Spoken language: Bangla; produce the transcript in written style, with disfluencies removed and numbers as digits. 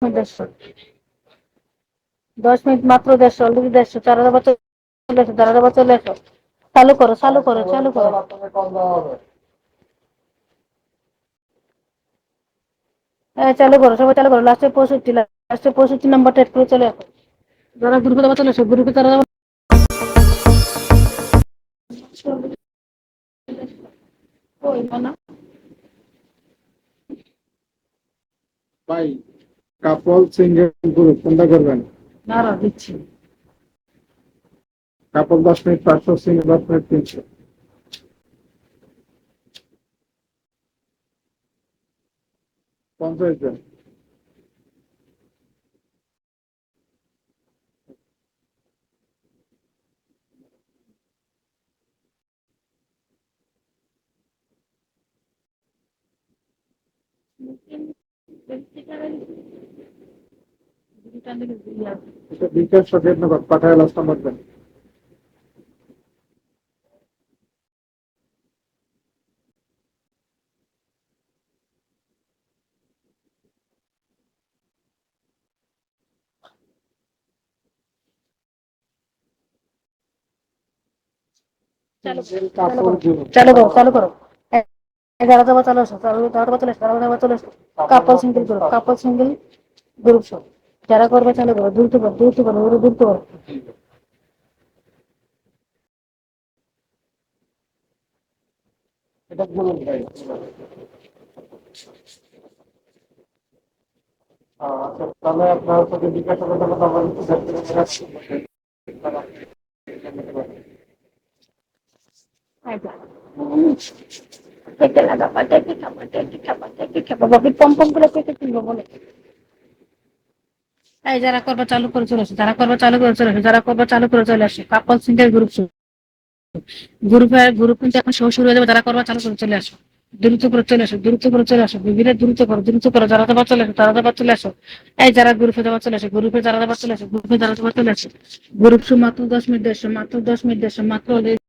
মিনিট 150 10 মিনিট মাত্র 150 অলরেডি 150 4000 চলে এসো 4000 চলে এসো চালু করো চালু করো চালু করো হ্যাঁ চালু করো সবাই চালু করো লাস্টে 65 নাম্বারটা একটু চলে আসো যারা গ্রুপে দেওয়া চলে এসো গ্রুপে তারা ওই না ভাই কাপল সিঙ্গেল গ্রুপ কোনটা করবেন? না দিচ্ছি কাপল 10 মিনিট 500, সিঙ্গেল 10 মিনিট 300। 50 জন। এটা বিকাশ সকেট নগদ পাঠায় লাস্ট নাম্বার দেন। চালু করো চালু করো 11 চলে আসো 11 চলে আসো 11 চলে আসো কাপল সিঙ্গেল গ্রুপ সব যারা করবে চালু করো দ্রুত করো ওরা দ্রুত করো এটা বলুন ভাই। আচ্ছা তাহলে আপনার সাথে বিকাশ সকেট নগদ আমার পম পম করে পেটে তুলবো বলে এই যারা করবে চালু করে চলে আসো যারা করবে চালু করে চলে আসো যারা করবে চালু করে চলে আসো কাপল সিঙ্গেল গ্রুপ কিন্তু এখন শুরু হয়ে যাবে যারা করবে চালু করে চলে আসো দ্রুত করে চলে আসো বিভিন্ন দ্রুত করো যারা যাবার চলে আসো তারা যাবার চলে আসো এই যারা গ্রুপে যাবার চলে আসো গ্রুপে যারা যাবার চলে আসো গ্রুপে যারা যাবার চলে আসো গ্রুপ মাত্র 10 মিনিট 150 মাত্র 10 মিনিট 150 মাত্র